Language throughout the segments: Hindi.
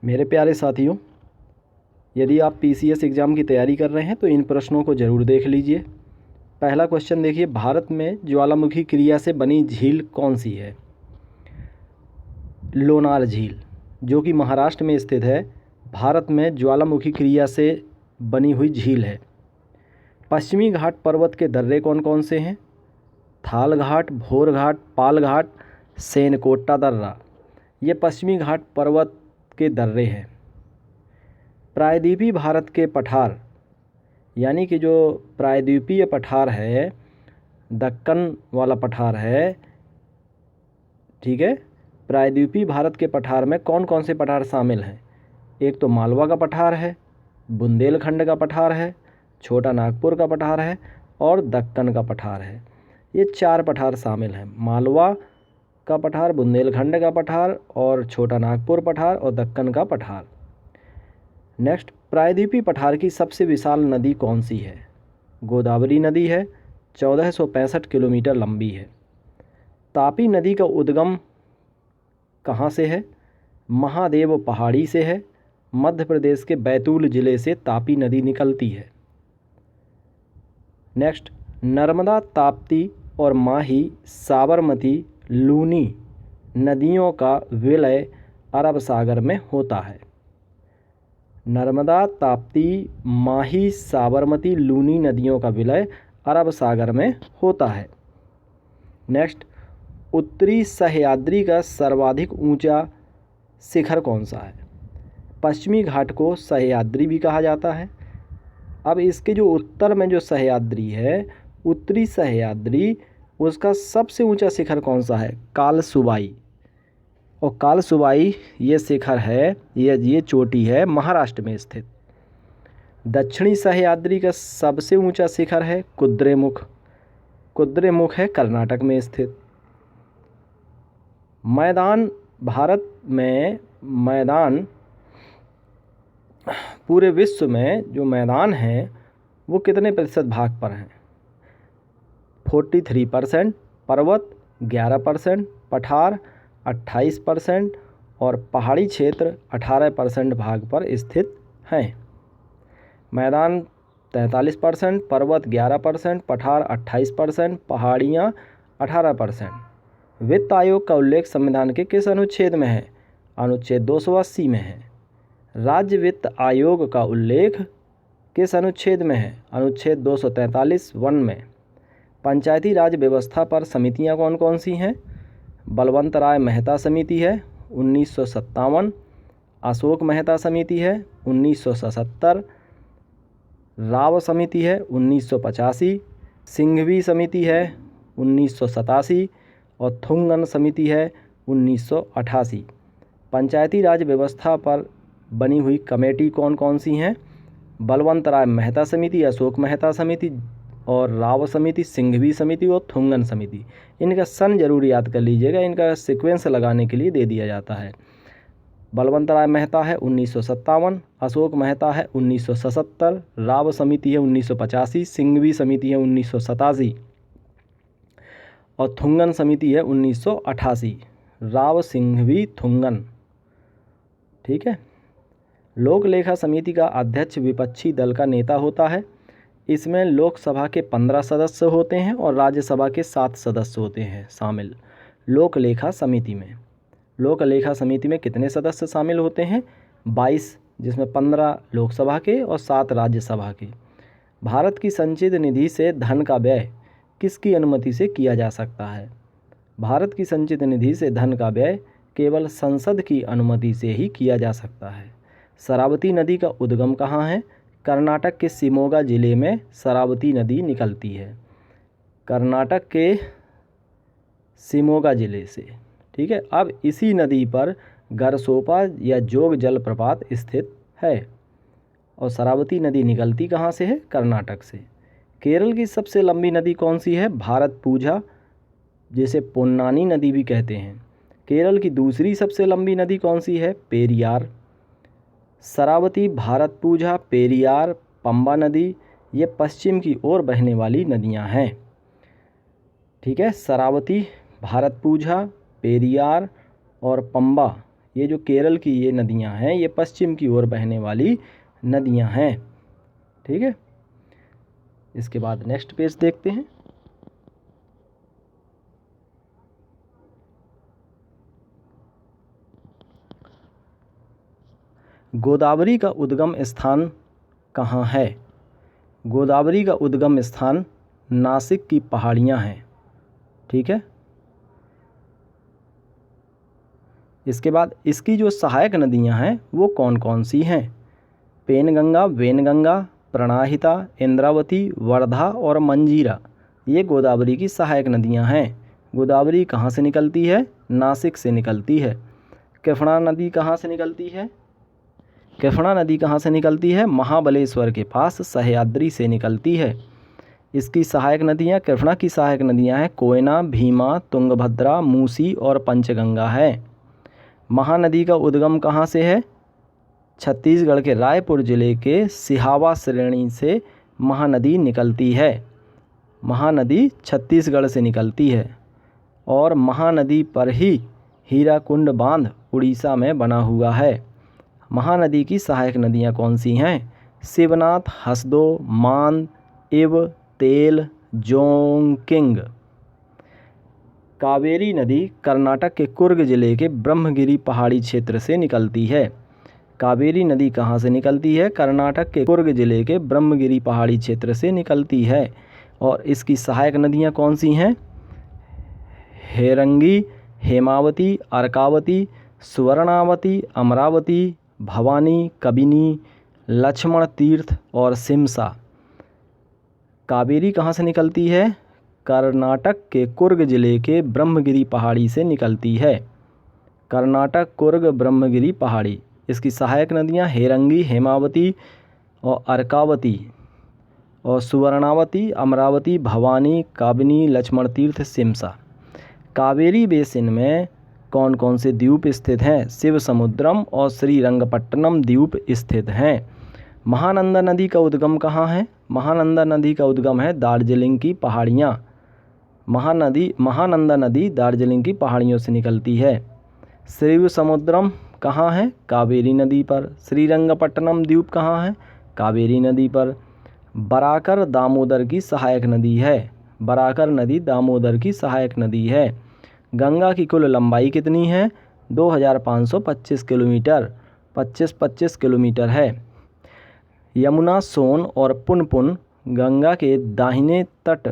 मेरे प्यारे साथियों, यदि आप पीसीएस एग्ज़ाम की तैयारी कर रहे हैं तो इन प्रश्नों को ज़रूर देख लीजिए। पहला क्वेश्चन देखिए, भारत में ज्वालामुखी क्रिया से बनी झील कौन सी है? लोनार झील, जो कि महाराष्ट्र में स्थित है, भारत में ज्वालामुखी क्रिया से बनी हुई झील है। पश्चिमी घाट पर्वत के दर्रे कौन कौन से हैं? थाल घाट, भोर घाट, पाल घाट, सेनकोट्टा दर्रा। ये पश्चिमी घाट पर्वत के दर्रे हैं। प्रायद्वीपीय भारत के पठार, यानी कि जो प्रायद्वीपीय पठार है, दक्कन वाला पठार है, ठीक है। प्रायद्वीपीय भारत के पठार में कौन कौन से पठार शामिल हैं? एक तो मालवा का पठार है, बुंदेलखंड का पठार है, छोटा नागपुर का पठार है और दक्कन का पठार है। ये 4 पठार शामिल हैं, मालवा का पठार, बुंदेलखंड का पठार और छोटा नागपुर पठार और दक्कन का पठार। नेक्स्ट, प्रायद्वीपीय पठार की सबसे विशाल नदी कौन सी है? गोदावरी नदी है, 1465 किलोमीटर लंबी है। तापी नदी का उद्गम कहाँ से है? महादेव पहाड़ी से है। मध्य प्रदेश के बैतूल जिले से तापी नदी निकलती है। नेक्स्ट, नर्मदा, ताप्ती और माही, साबरमती, लूनी नदियों का विलय अरब सागर में होता है। नर्मदा, ताप्ती, माही, साबरमती, लूनी नदियों का विलय अरब सागर में होता है। नेक्स्ट, उत्तरी सह्याद्री का सर्वाधिक ऊंचा शिखर कौन सा है? पश्चिमी घाट को सह्याद्री भी कहा जाता है। अब इसके जो उत्तर में जो सह्याद्री है, उत्तरी सह्याद्री, उसका सबसे ऊंचा शिखर कौन सा है? कालसुबाई। और कालसुबाई ये शिखर है, ये चोटी है महाराष्ट्र में स्थित। दक्षिणी सह्याद्री का सबसे ऊंचा शिखर है कुद्रेमुख। कुद्रेमुख है कर्नाटक में स्थित। मैदान, भारत में मैदान, पूरे विश्व में जो मैदान हैं वो कितने प्रतिशत भाग पर हैं? 43%, पर्वत 11%, पठार 28% और पहाड़ी क्षेत्र 18% भाग पर स्थित हैं। मैदान 43%, पर्वत 11%, पठार 28%, पहाड़ियाँ 18%। वित्त आयोग का उल्लेख संविधान के किस अनुच्छेद में है? अनुच्छेद 280 में है। राज्य वित्त आयोग का उल्लेख किस अनुच्छेद में है? अनुच्छेद 243(1) में। पंचायती राज व्यवस्था पर समितियां कौन कौन सी हैं? बलवंत राय मेहता समिति है 1957, अशोक मेहता समिति है 1977, राव समिति है 1985, सिंघवी समिति है 1987 और थुंगन समिति है 1988। पंचायती राज व्यवस्था पर बनी हुई कमेटी कौन कौन सी हैं? बलवंत राय मेहता समिति, अशोक मेहता समिति और राव समिति, सिंघवी समिति और थुंगन समिति। इनका सन जरूर याद कर लीजिएगा, इनका सीक्वेंस लगाने के लिए दे दिया जाता है। बलवंत राय मेहता है 1957, अशोक मेहता है 1977, राव समिति है 1985, सिंघवी समिति है 1987 और थुंगन समिति है 1988। राव, सिंघवी, थुंगन, ठीक है। लोक लेखा समिति का अध्यक्ष विपक्षी दल का नेता होता है। इसमें लोकसभा के 15 सदस्य होते हैं और राज्यसभा के 7 सदस्य होते हैं शामिल लोक लेखा समिति में। लोक लेखा समिति में कितने सदस्य शामिल होते हैं? 22, जिसमें 15 लोकसभा के और 7 राज्यसभा के। भारत की संचित निधि से धन का व्यय किसकी अनुमति से किया जा सकता है? भारत की संचित निधि से धन का व्यय केवल संसद की अनुमति से ही किया जा सकता है। शरावती नदी का उद्गम कहाँ है? कर्नाटक के शिमोगा जिले में शरावती नदी निकलती है, कर्नाटक के शिमोगा जिले से, ठीक है। अब इसी नदी पर गरसोपा या जोग जलप्रपात स्थित है और शरावती नदी निकलती कहाँ से है? कर्नाटक से। केरल की सबसे लंबी नदी कौन सी है? भारतपुझा, जिसे पोन्नानी नदी भी कहते हैं। केरल की दूसरी सबसे लंबी नदी कौन सी है? पेरियार। शरावती, भारतपुझा, पेरियार, पंबा नदी, ये पश्चिम की ओर बहने वाली नदियां हैं, ठीक है। शरावती, भारतपुझा, पेरियार और पंबा, ये जो केरल की ये नदियां हैं ये पश्चिम की ओर बहने वाली नदियां हैं। ठीक है, इसके बाद नेक्स्ट पेज देखते हैं। गोदावरी का उद्गम स्थान कहाँ है? गोदावरी का उद्गम स्थान नासिक की पहाड़ियाँ हैं। ठीक है, इसके बाद इसकी जो सहायक नदियाँ हैं वो कौन कौन सी हैं? पेनगंगा, वेनगंगा, प्रणाहिता, इंद्रावती, वर्धा और मंजीरा, ये गोदावरी की सहायक नदियाँ हैं। गोदावरी कहाँ से निकलती है? नासिक से निकलती है। कृष्णा नदी कहाँ से निकलती है? कृष्णा नदी कहाँ से निकलती है? महाबलेश्वर के पास सह्याद्री से निकलती है। इसकी सहायक नदियाँ, कृष्णा की सहायक नदियाँ हैं कोयना, भीमा, तुंगभद्रा, मूसी और पंचगंगा है। महानदी का उद्गम कहाँ से है? छत्तीसगढ़ के रायपुर जिले के सिहावा श्रेणी से महानदी निकलती है। महानदी छत्तीसगढ़ से निकलती है और महानदी पर ही हीराकुंड बांध उड़ीसा में बना हुआ है। महानदी की सहायक नदियाँ कौन सी हैं? शिवनाथ, हसदो, मान, इव, तेल, जोंकिंग। कावेरी नदी कर्नाटक के कुर्ग जिले के ब्रह्मगिरी पहाड़ी क्षेत्र से निकलती है। कावेरी नदी कहाँ से निकलती है? कर्नाटक के कुर्ग जिले के ब्रह्मगिरी पहाड़ी क्षेत्र से निकलती है। और इसकी सहायक नदियाँ कौन सी हैं? हेरंगी, हेमावती, अर्कावती, सुवर्णावती, अमरावती, भवानी, कबिनी, लक्ष्मण तीर्थ और सिमसा। कावेरी कहाँ से निकलती है? कर्नाटक के कुर्ग जिले के ब्रह्मगिरी पहाड़ी से निकलती है। कर्नाटक कुर्ग ब्रह्मगिरी पहाड़ी। इसकी सहायक नदियाँ हेरंगी, हेमावती और अर्कावती और सुवर्णावती, अमरावती, भवानी, काबिनी, लक्ष्मण तीर्थ, सिमसा। कावेरी बेसिन में कौन कौन से द्वीप स्थित हैं? शिव समुद्रम और श्रीरंगपट्टनम द्वीप स्थित हैं। महानंदा नदी का उद्गम कहाँ है? महानंदा नदी का उद्गम है दार्जिलिंग की पहाड़ियाँ। महानंदा नदी दार्जिलिंग की पहाड़ियों से निकलती है। शिव समुद्रम कहाँ है? कावेरी नदी पर। श्रीरंगपट्टनम द्वीप कहाँ है? कावेरी नदी पर। बराकर दामोदर की सहायक नदी है। बराकर नदी दामोदर की सहायक नदी है। गंगा की कुल लंबाई कितनी है? 2525 किलोमीटर, 25 किलोमीटर है। यमुना, सोन और पुनपुन गंगा के दाहिने तट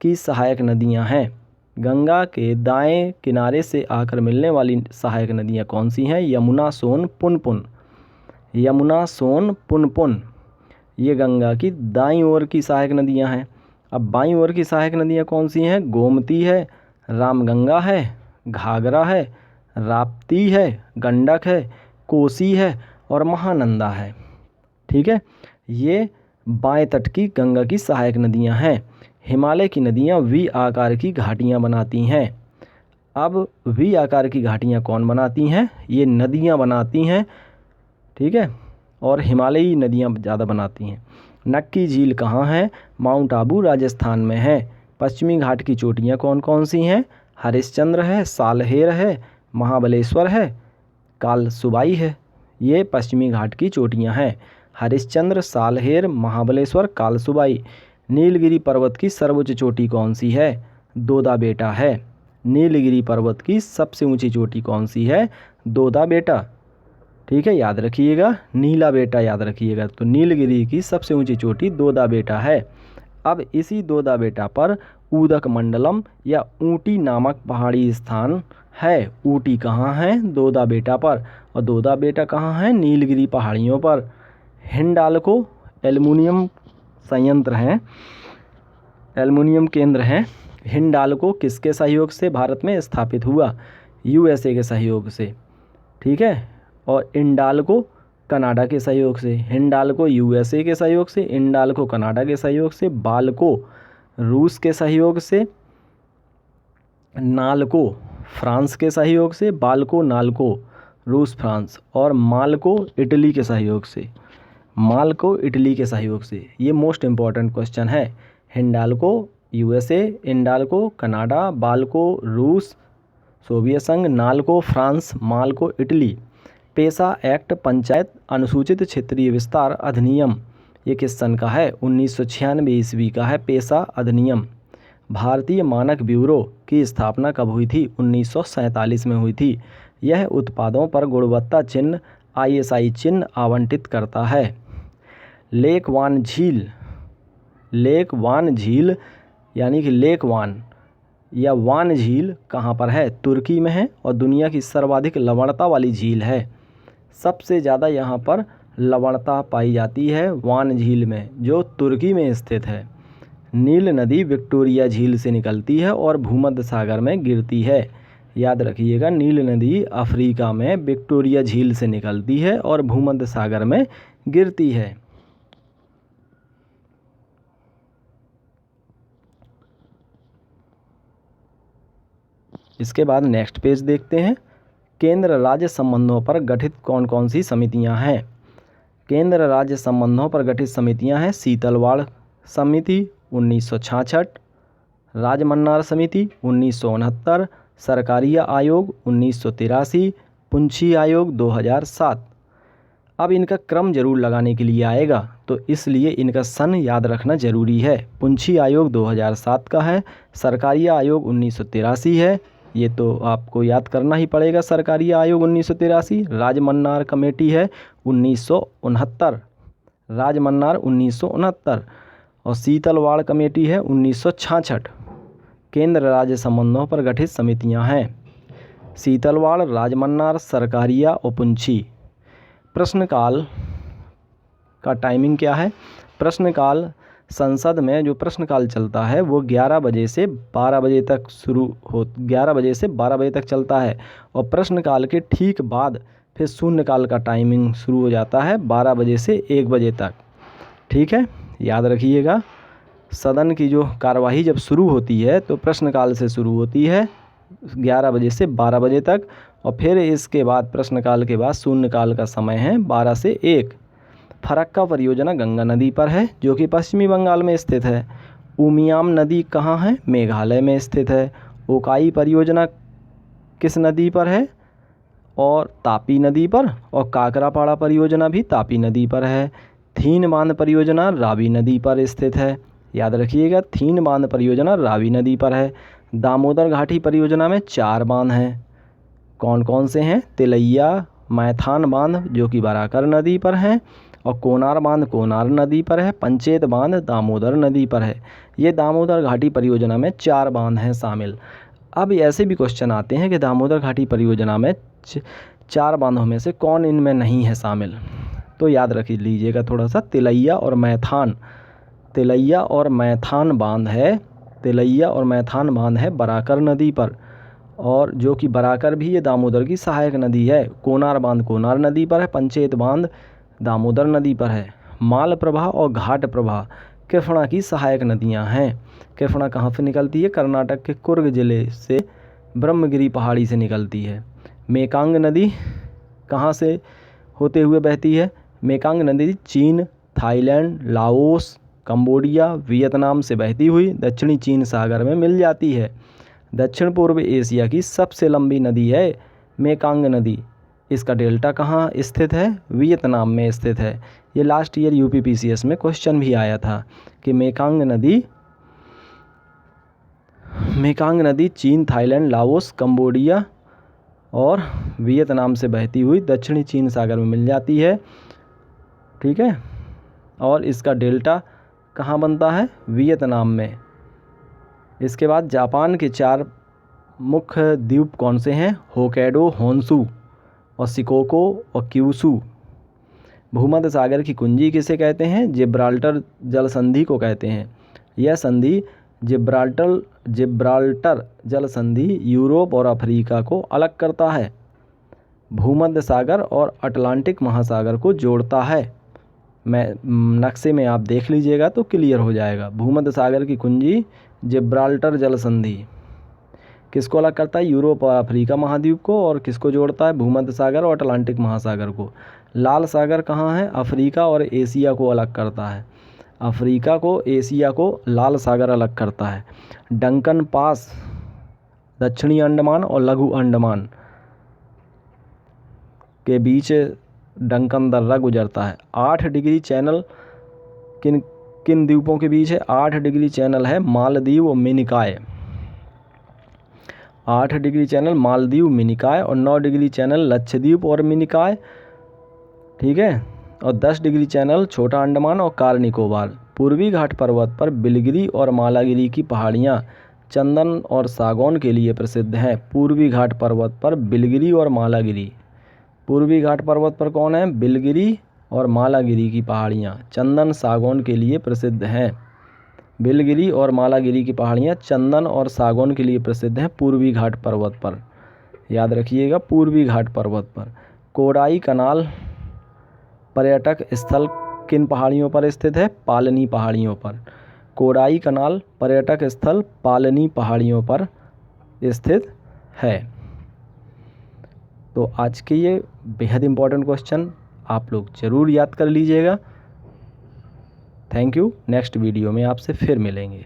की सहायक नदियां हैं। गंगा के दाएं किनारे से आकर मिलने वाली सहायक नदियां कौन सी हैं? यमुना, सोन, पुनपुन। यमुना, सोन, पुनपुन ये गंगा की दाईं ओर की सहायक नदियां हैं। अब बाईं ओर की सहायक नदियां कौन सी हैं? गोमती है, रामगंगा है, घाघरा है, राप्ती है, गंडक है, कोसी है और महानंदा है। ठीक है, ये बाएं तट की गंगा की सहायक नदियां हैं। हिमालय की नदियां वी आकार की घाटियां बनाती हैं। अब वी आकार की घाटियां कौन बनाती हैं? ये नदियां बनाती हैं। ठीक है, और हिमालयी नदियां ज़्यादा बनाती हैं। नक्की झील कहाँ है? माउंट आबू राजस्थान में है। पश्चिमी घाट की चोटियाँ कौन कौन सी हैं? हरिश्चंद्र है, सालहेर है, महाबलेश्वर है, कालसुबाई है। ये पश्चिमी घाट की चोटियाँ हैं। हरिश्चंद्र, सालहेर, महाबलेश्वर, कालसुबाई। नीलगिरी पर्वत की सर्वोच्च चोटी कौन सी है? दोदा बेटा है। नीलगिरी पर्वत की सबसे ऊंची चोटी कौन सी है? दोदा बेटा। ठीक है, याद रखिएगा, नीला बेटा याद रखिएगा। तो नीलगिरी की सबसे ऊंची चोटी दोदा बेटा है। अब इसी दोदा बेटा पर ऊदक मंडलम या ऊटी नामक पहाड़ी स्थान है। ऊटी कहाँ है? दोदा बेटा पर। और दोदा बेटा कहाँ है? नीलगिरी पहाड़ियों पर। हिंडाल्को एल्युमिनियम संयंत्र हैं, एल्युमिनियम केंद्र हैं। हिंडाल्को किसके सहयोग से भारत में स्थापित हुआ? यूएसए के सहयोग से। ठीक है, और इंडाल्को कनाडा के सहयोग से। हिंडाल्को यूएसए के सहयोग से, इंडाल्को कनाडा के सहयोग से, बाल्को रूस के सहयोग से, नाल्को फ्रांस के सहयोग से, बाल्को नाल्को रूस फ्रांस, और माल्को इटली के सहयोग से। माल्को इटली के सहयोग से। ये मोस्ट इम्पॉर्टेंट क्वेश्चन है। हिंडाल्को यूएसए, इंडाल्को कनाडा, बाल्को रूस, सोवियत संघ, नाल्को फ्रांस, माल्को इटली। पेशा एक्ट पंचायत अनुसूचित क्षेत्रीय विस्तार अधिनियम ये किस सन का है? 1996 ईस्वी का है पेशा अधिनियम। भारतीय मानक ब्यूरो की स्थापना कब हुई थी? 1947 में हुई थी। यह उत्पादों पर गुणवत्ता चिन्ह ISI चिन्ह आवंटित करता है। लेक वान झील यानी कि लेक वान या वान झील कहाँ पर है? तुर्की में है और दुनिया की सर्वाधिक लवणता वाली झील है। सबसे ज़्यादा यहाँ पर लवणता पाई जाती है वान झील में, जो तुर्की में स्थित है। नील नदी विक्टोरिया झील से निकलती है और भूमध्य सागर में गिरती है। याद रखिएगा, नील नदी अफ्रीका में विक्टोरिया झील से निकलती है और भूमध्य सागर में गिरती है। इसके बाद नेक्स्ट पेज देखते हैं। केंद्र राज्य संबंधों पर गठित कौन कौन सी समितियां हैं? केंद्र राज्य संबंधों पर गठित समितियां हैं सीतलवाड़ समिति 1966, राजमन्नार समिति 1969, सरकारिया आयोग 1983, पुंछी आयोग 2007। अब इनका क्रम जरूर लगाने के लिए आएगा, तो इसलिए इनका सन याद रखना जरूरी है। पुंछी आयोग 2007 का है, सरकारिया आयोग 1983 है, ये तो आपको याद करना ही पड़ेगा। सरकारिया आयोग 1983, राजमन्नार कमेटी है 1969, राजमन्नार 1969 और सीतलवाड़ कमेटी है 1966। केंद्र राज्य संबंधों पर गठित समितियां हैं सीतलवाड़, राजमन्नार, सरकारिया और पुंछी। प्रश्नकाल का टाइमिंग क्या है? प्रश्नकाल संसद में जो प्रश्नकाल चलता है वो 11 बजे से 12 बजे तक 11 बजे से 12 बजे तक चलता है और प्रश्नकाल के ठीक बाद फिर शून्यकाल का टाइमिंग शुरू हो जाता है 12 बजे से 1 बजे तक। ठीक है, याद रखिएगा। सदन की जो कार्यवाही जब शुरू होती है तो प्रश्नकाल से शुरू होती है 11 बजे से 12 बजे तक और फिर इसके बाद प्रश्नकाल के बाद शून्यकाल का समय है 12 से 1। फरक्का परियोजना गंगा नदी पर है जो कि पश्चिमी बंगाल में स्थित है। उमियाम नदी कहाँ है? मेघालय में स्थित है। ओकाई परियोजना किस नदी पर है? और तापी नदी पर। और काकरापाड़ा परियोजना भी तापी नदी पर है। थीन बांध परियोजना रावी नदी पर स्थित है। याद रखिएगा, थीन बांध परियोजना रावी नदी पर है। दामोदर घाटी परियोजना में 4 बांध हैं। कौन कौन से हैं? तिलैया मैथान बांध जो कि बराकर नदी पर हैं और कोनार बांध कोनार नदी पर है। पंचेत बांध दामोदर नदी पर है। ये दामोदर घाटी परियोजना में 4 बांध हैं शामिल। अब ऐसे भी क्वेश्चन आते हैं कि दामोदर घाटी परियोजना में 4 बांधों में से कौन इनमें नहीं है शामिल, तो याद रख लीजिएगा थोड़ा सा। तिलैया और मैथान बांध है। तिलैया और मैथान बांध है बराकर नदी पर और जो कि बराकर भी ये दामोदर की सहायक नदी है। कोनार बांध कोनार नदी पर है। पंचेत बांध दामोदर नदी पर है। मालप्रभा और घाट प्रभा कृष्णा की सहायक नदियां हैं। कृष्णा कहाँ से निकलती है? कर्नाटक के कुर्ग जिले से ब्रह्मगिरी पहाड़ी से निकलती है। मेकांग नदी कहाँ से होते हुए बहती है? मेकांग नदी चीन, थाईलैंड, लाओस, कंबोडिया, वियतनाम से बहती हुई दक्षिणी चीन सागर में मिल जाती है। दक्षिण पूर्व एशिया की सबसे लंबी नदी है मेकांग नदी। इसका डेल्टा कहाँ स्थित है? वियतनाम में स्थित है। ये लास्ट ईयर UPPCS में क्वेश्चन भी आया था कि मेकांग नदी चीन, थाईलैंड, लाओस, कंबोडिया और वियतनाम से बहती हुई दक्षिणी चीन सागर में मिल जाती है। ठीक है, और इसका डेल्टा कहाँ बनता है? वियतनाम में। इसके बाद जापान के 4 मुख्य द्वीप कौन से हैं? होक्काइडो, होन्शू और शिकोको और क्यूशू। भूमध्य सागर की कुंजी किसे कहते हैं? जिब्राल्टर जल संधि को कहते हैं। यह संधि जिब्राल्टर जल संधि यूरोप और अफ्रीका को अलग करता है। भूमध्य सागर और अटलांटिक महासागर को जोड़ता है। मैं नक्शे में आप देख लीजिएगा तो क्लियर हो जाएगा। भूमध्य सागर की कुंजी जिब्राल्टर जल संधि किसको अलग करता है? यूरोप और अफ्रीका महाद्वीप को। और किसको जोड़ता है? भूमध्य सागर और अटलांटिक महासागर को। लाल सागर कहाँ है? अफ्रीका और एशिया को अलग करता है। अफ्रीका को, एशिया को लाल सागर अलग करता है। डंकन पास दक्षिणी अंडमान और लघु अंडमान के बीच डंकन दर्रा गुजरता है। 8 डिग्री चैनल किन किन द्वीपों के बीच है? 8 डिग्री चैनल है मालदीव और मिनिकॉय। 8 डिग्री चैनल मालदीव, मिनिकॉय और 9 डिग्री चैनल लक्षद्वीप और मिनिकॉय, ठीक है। और 10 डिग्री चैनल छोटा अंडमान और कार निकोबार। पूर्वी घाट पर्वत पर बिलगिरी और मालागिरी की पहाड़ियाँ चंदन और सागौन के लिए प्रसिद्ध हैं। पूर्वी घाट पर्वत पर बिलगिरी और मालागिरी। पूर्वी घाट पर्वत पर कौन है? बिलगिरी और मालागिरी की पहाड़ियाँ चंदन सागौन के लिए प्रसिद्ध हैं। बिलगिरी और मालागिरी की पहाड़ियाँ चंदन और सागौन के लिए प्रसिद्ध हैं पूर्वी घाट पर्वत पर। याद रखिएगा, पूर्वी घाट पर्वत पर। कोडाई कनाल पर्यटक स्थल किन पहाड़ियों पर स्थित है? पालनी पहाड़ियों पर। कोडाई कनाल पर्यटक स्थल पालनी पहाड़ियों पर स्थित है। तो आज के ये बेहद इम्पोर्टेंट क्वेश्चन आप लोग ज़रूर याद कर लीजिएगा। Thank you. नेक्स्ट वीडियो में आपसे फिर मिलेंगे।